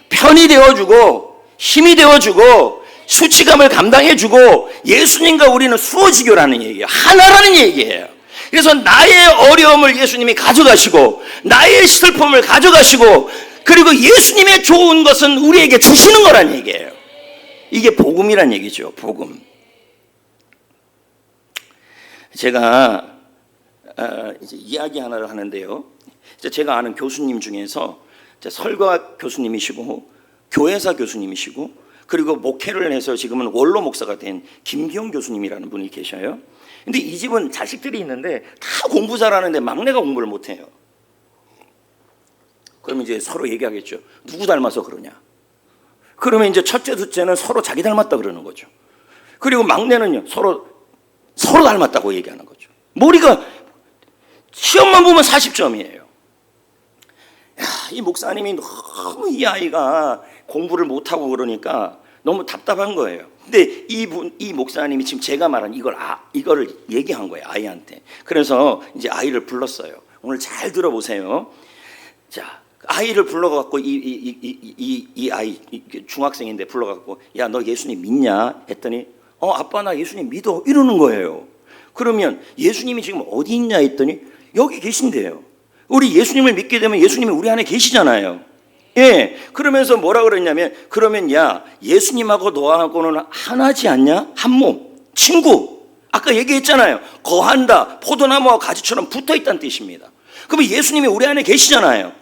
편이 되어주고 힘이 되어주고 수치감을 감당해주고, 예수님과 우리는 수어지교라는 얘기예요. 하나라는 얘기예요. 그래서 나의 어려움을 예수님이 가져가시고 나의 슬픔을 가져가시고, 그리고 예수님의 좋은 것은 우리에게 주시는 거란 얘기예요. 이게 복음이란 얘기죠. 복음. 제가 이제 이야기 하나를 하는데요, 제가 아는 교수님 중에서 설과 교수님이시고 교회사 교수님이시고 그리고 목회를 해서 지금은 원로 목사가 된 김기용 교수님이라는 분이 계셔요. 근데 이 집은 자식들이 있는데 다 공부 잘하는데 막내가 공부를 못해요. 그러면 이제 서로 얘기하겠죠. 누구 닮아서 그러냐. 그러면 이제 첫째, 둘째는 서로 자기 닮았다 그러는 거죠. 그리고 막내는요, 서로 닮았다고 얘기하는 거죠. 머리가 시험만 보면 40점이에요. 야, 이 목사님이 너무 이 아이가 공부를 못하고 그러니까 너무 답답한 거예요. 근데 이 목사님이 지금 제가 말한 이거를 얘기한 거예요, 아이한테. 그래서 이제 아이를 불렀어요. 오늘 잘 들어보세요. 자, 아이를 불러갖고 이 아이 중학생인데 불러갖고, 야, 너 예수님 믿냐? 했더니 아빠 나 예수님 믿어, 이러는 거예요. 그러면 예수님이 지금 어디 있냐 했더니 여기 계신대요. 우리 예수님을 믿게 되면 예수님이 우리 안에 계시잖아요. 예. 그러면서 뭐라 그랬냐면, 그러면 야, 예수님하고 너하고는 하나지 않냐? 한 몸, 친구. 아까 얘기했잖아요. 거한다, 포도나무와 가지처럼 붙어있다는 뜻입니다. 그러면 예수님이 우리 안에 계시잖아요.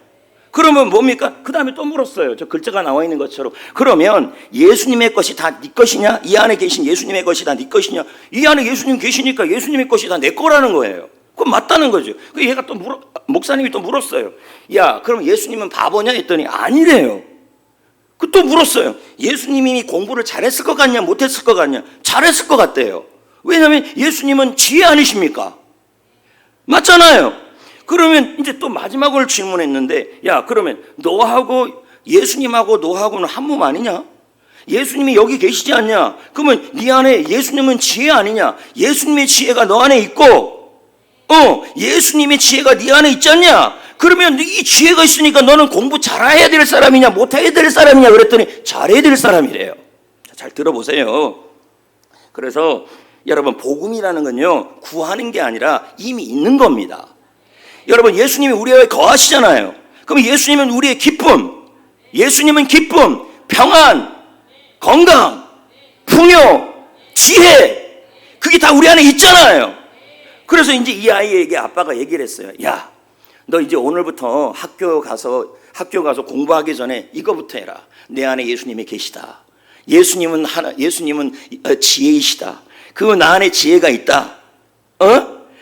그러면 뭡니까? 그 다음에 또 물었어요. 저 글자가 나와 있는 것처럼. 그러면 예수님의 것이 다 네 것이냐? 이 안에 계신 예수님의 것이 다 네 것이냐? 이 안에 예수님 계시니까 예수님의 것이 다 내 거라는 거예요. 그건 맞다는 거죠. 그 얘가 또 목사님이 또 물었어요. 야, 그럼 예수님은 바보냐? 했더니 아니래요. 그 또 물었어요. 예수님이 공부를 잘했을 것 같냐? 못했을 것 같냐? 잘했을 것 같대요. 왜냐하면 예수님은 지혜 아니십니까? 맞잖아요. 그러면 이제 또 마지막으로 질문했는데, 야, 그러면 너하고 예수님하고 너하고는 한 몸 아니냐? 예수님이 여기 계시지 않냐? 그러면 네 안에 예수님은 지혜 아니냐? 예수님의 지혜가 너 안에 있고, 예수님의 지혜가 네 안에 있지 않냐? 그러면 이 지혜가 있으니까 너는 공부 잘해야 될 사람이냐, 못해야 될 사람이냐? 그랬더니 잘해야 될 사람이래요. 잘 들어보세요. 그래서 여러분, 복음이라는 건요, 구하는 게 아니라 이미 있는 겁니다. 여러분, 예수님이 우리에 거하시잖아요. 그럼 예수님은 우리의 기쁨, 예수님은 기쁨, 평안, 건강, 풍요, 지혜, 그게 다 우리 안에 있잖아요. 그래서 이제 이 아이에게 아빠가 얘기를 했어요. 야, 너 이제 오늘부터 학교 가서 공부하기 전에 이거부터 해라. 내 안에 예수님이 계시다. 예수님은 지혜이시다. 그 나 안에 지혜가 있다.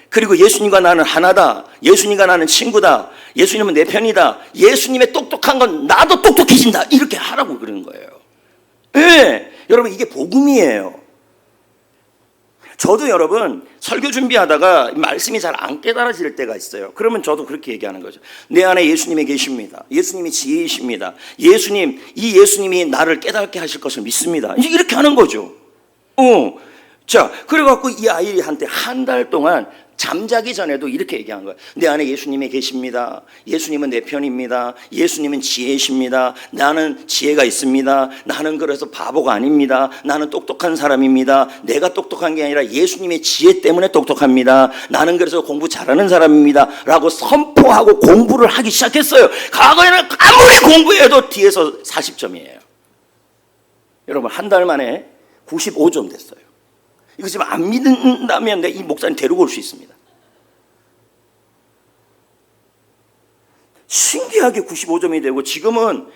그리고 예수님과 나는 하나다. 예수님과 나는 친구다. 예수님은 내 편이다. 예수님의 똑똑한 건 나도 똑똑해진다. 이렇게 하라고 그러는 거예요. 네, 여러분, 이게 복음이에요. 저도 여러분 설교 준비하다가 말씀이 잘 안 깨달아질 때가 있어요. 그러면 저도 그렇게 얘기하는 거죠. 내 안에 예수님이 계십니다. 예수님이 지혜이십니다. 이 예수님이 나를 깨닫게 하실 것을 믿습니다. 이제 이렇게 하는 거죠. 자, 그래갖고 이 아이한테 한 달 동안 잠자기 전에도 이렇게 얘기한 거예요. 내 안에 예수님이 계십니다. 예수님은 내 편입니다. 예수님은 지혜이십니다. 나는 지혜가 있습니다. 나는 그래서 바보가 아닙니다. 나는 똑똑한 사람입니다. 내가 똑똑한 게 아니라 예수님의 지혜 때문에 똑똑합니다. 나는 그래서 공부 잘하는 사람입니다. 라고 선포하고 공부를 하기 시작했어요. 과거에는 아무리 공부해도 뒤에서 40점이에요. 여러분, 한 달 만에 95점 됐어요. 이거 지금 안 믿는다면 내가 이 목사님 데리고 올 수 있습니다. 신기하게 95점이 되고 지금은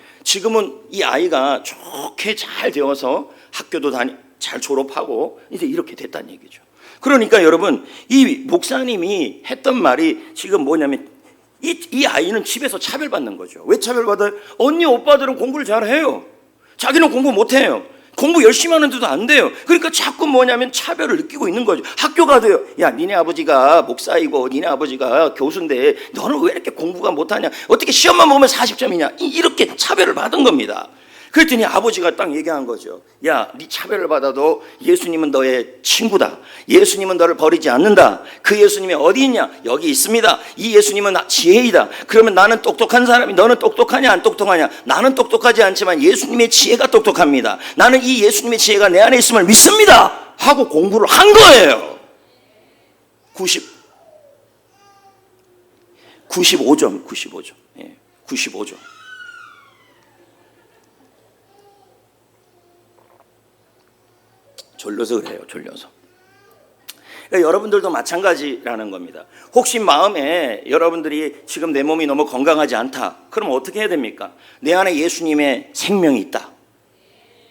이 아이가 좋게 잘 되어서 학교도 잘 졸업하고 이제 이렇게 됐다는 얘기죠. 그러니까 여러분, 이 목사님이 했던 말이 지금 뭐냐면 이 아이는 집에서 차별받는 거죠. 왜 차별받아요? 언니 오빠들은 공부를 잘해요. 자기는 공부 못해요. 공부 열심히 하는데도 안 돼요. 그러니까 자꾸 뭐냐면 차별을 느끼고 있는 거죠. 학교 가도요. 야, 니네 아버지가 목사이고 니네 아버지가 교수인데 너는 왜 이렇게 공부가 못하냐? 어떻게 시험만 보면 40점이냐? 이렇게 차별을 받은 겁니다. 그랬더니 아버지가 딱 얘기한 거죠. 야, 네 차별을 받아도 예수님은 너의 친구다. 예수님은 너를 버리지 않는다. 그 예수님이 어디 있냐? 여기 있습니다. 이 예수님은 지혜이다. 그러면 나는 똑똑한 사람이, 너는 똑똑하냐 안 똑똑하냐? 나는 똑똑하지 않지만 예수님의 지혜가 똑똑합니다. 나는 이 예수님의 지혜가 내 안에 있음을 믿습니다. 하고 공부를 한 거예요. 95점. 예, 95점. 졸려서 그래요. 졸려서. 그러니까 여러분들도 마찬가지라는 겁니다. 혹시 마음에 여러분들이 지금 내 몸이 너무 건강하지 않다. 그럼 어떻게 해야 됩니까? 내 안에 예수님의 생명이 있다.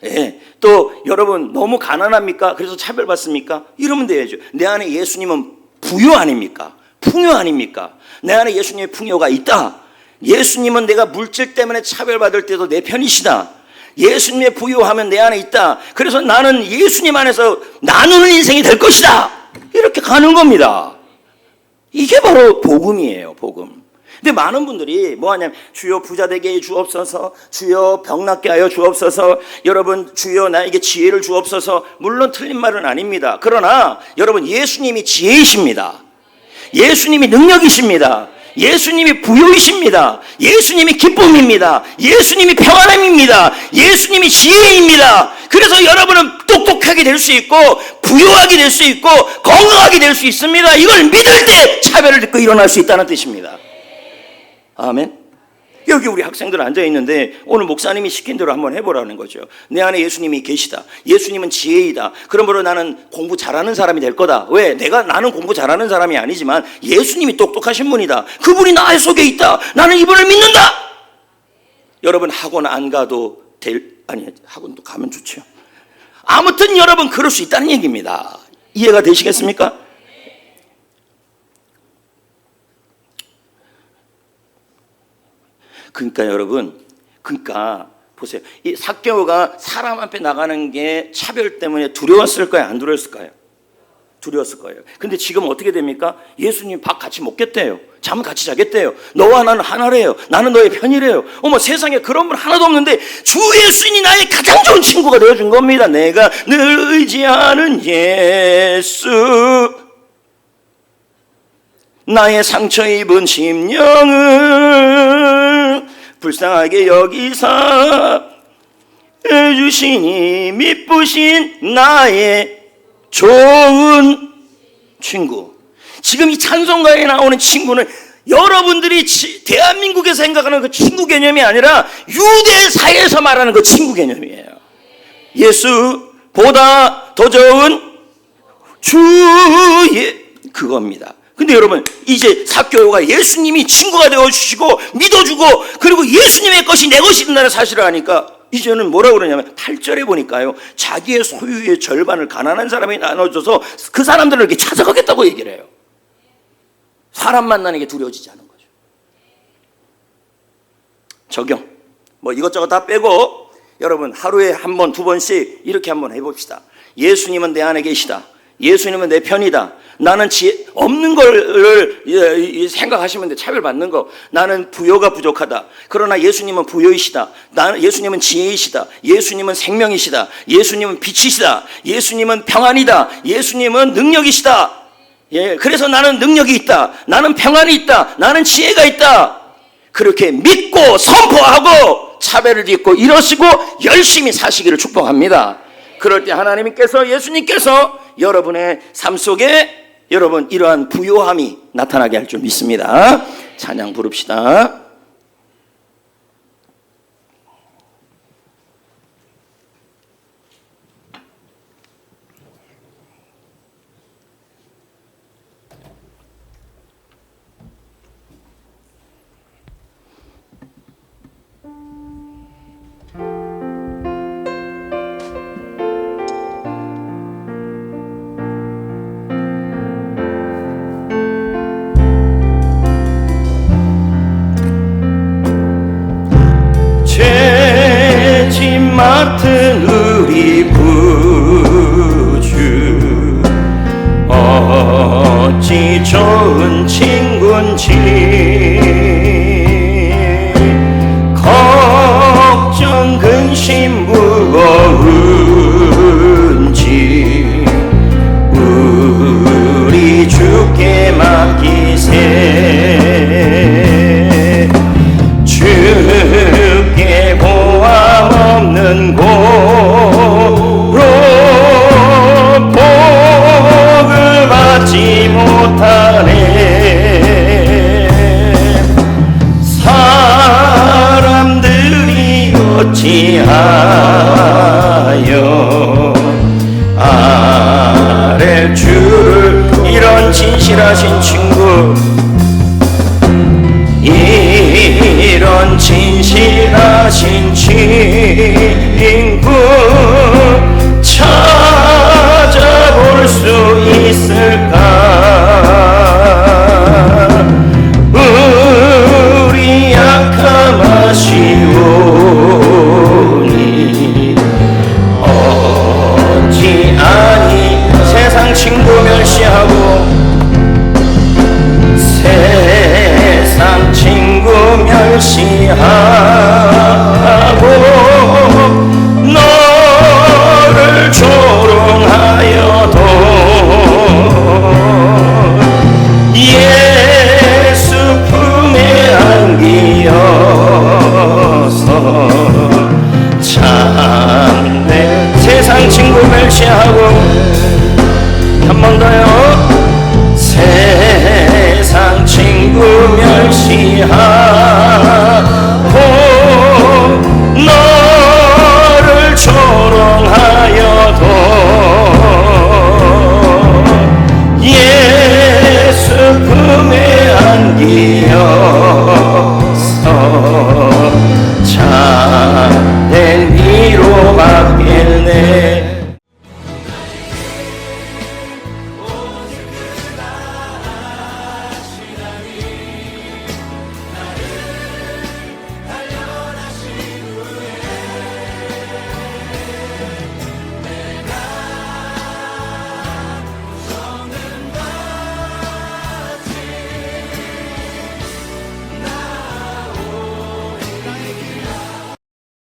예. 또 여러분 너무 가난합니까? 그래서 차별받습니까? 이러면 돼야죠. 내 안에 예수님은 부유 아닙니까? 풍요 아닙니까? 내 안에 예수님의 풍요가 있다. 예수님은 내가 물질 때문에 차별받을 때도 내 편이시다. 예수님의 부유하면 내 안에 있다. 그래서 나는 예수님 안에서 나누는 인생이 될 것이다. 이렇게 가는 겁니다. 이게 바로 복음이에요. 복음. 근데 많은 분들이 뭐 하냐면 주여 부자 되게 해 주옵소서, 주여 병 낫게 하여 주옵소서, 여러분 주여 나에게 지혜를 주옵소서. 물론 틀린 말은 아닙니다. 그러나 여러분, 예수님이 지혜이십니다. 예수님이 능력이십니다. 예수님이 부요이십니다. 예수님이 기쁨입니다. 예수님이 평안함입니다. 예수님이 지혜입니다. 그래서 여러분은 똑똑하게 될 수 있고 부요하게 될 수 있고 건강하게 될 수 있습니다. 이걸 믿을 때 차별을 듣고 일어날 수 있다는 뜻입니다. 아멘. 여기 우리 학생들 앉아있는데 오늘 목사님이 시킨 대로 한번 해보라는 거죠. 내 안에 예수님이 계시다. 예수님은 지혜이다. 그러므로 나는 공부 잘하는 사람이 될 거다. 왜? 나는 공부 잘하는 사람이 아니지만 예수님이 똑똑하신 분이다. 그분이 나 속에 있다. 나는 이분을 믿는다. 여러분 학원 안 가도 학원도 가면 좋죠. 아무튼 여러분 그럴 수 있다는 얘기입니다. 이해가 되시겠습니까? 그러니까 여러분, 보세요. 이 삭개오가 사람 앞에 나가는 게 차별 때문에 두려웠을까요? 안 두려웠을까요? 두려웠을 거예요. 근데 지금 어떻게 됩니까? 예수님 밥 같이 먹겠대요. 잠 같이 자겠대요. 너와 나는 하나래요. 나는 너의 편이래요. 어머, 세상에 그런 분 하나도 없는데 주 예수님이 나의 가장 좋은 친구가 되어준 겁니다. 내가 늘 의지하는 예수, 나의 상처 입은 심령을 불쌍하게 여기사 주시니 미쁘신 나의 좋은 친구. 지금 이 찬송가에 나오는 친구는 여러분들이 대한민국에서 생각하는 그 친구 개념이 아니라 유대사에서 말하는 그 친구 개념이에요. 예수보다 더 좋은 주의 그겁니다. 근데 여러분, 이제 사교가 예수님이 친구가 되어주시고 믿어주고 그리고 예수님의 것이 내 것이 된다는 사실을 아니까 이제는 뭐라고 그러냐면 8절에 보니까요, 자기의 소유의 절반을 가난한 사람이 나눠줘서 그 사람들을 이렇게 찾아가겠다고 얘기를 해요. 사람 만나는 게 두려워지지 않은 거죠. 적용, 뭐 이것저것 다 빼고 여러분 하루에 한 번, 두 번씩 이렇게 한번 해봅시다. 예수님은 내 안에 계시다. 예수님은 내 편이다. 나는 없는 걸 생각하시면 돼. 차별받는 거. 나는 부여가 부족하다. 그러나 예수님은 부여이시다. 예수님은 지혜이시다. 예수님은 생명이시다. 예수님은 빛이시다. 예수님은 평안이다. 예수님은 능력이시다. 예, 그래서 나는 능력이 있다. 나는 평안이 있다. 나는 지혜가 있다. 그렇게 믿고 선포하고 차별을 딛고 이러시고 열심히 사시기를 축복합니다. 그럴 때 하나님께서, 예수님께서 여러분의 삶 속에 여러분 이러한 부요함이 나타나게 할 줄 믿습니다. 찬양 부릅시다. 맡은 우리 구주 어찌 좋은 친구인지 걱정 근심 무거운지 우리 주께 맡기세. 주께 고함 없는 곳으로 복을 받지 못하네. 사람들이 어찌하여 아랠 줄을. 이런 진실하신 친구, 이런 진실하신 친구 찾아볼 수 있을까? 우리 약함 아시오니 어찌하니 세상 친구 멸시하고 세상 친구 멸시하고 너를 조롱하여도 예수 품에 안기어서 참내. 세상 친구 멸시하고 한 번 더요. 세상 친구 멸시하고 너를 조롱하여도 예수 품에 안기어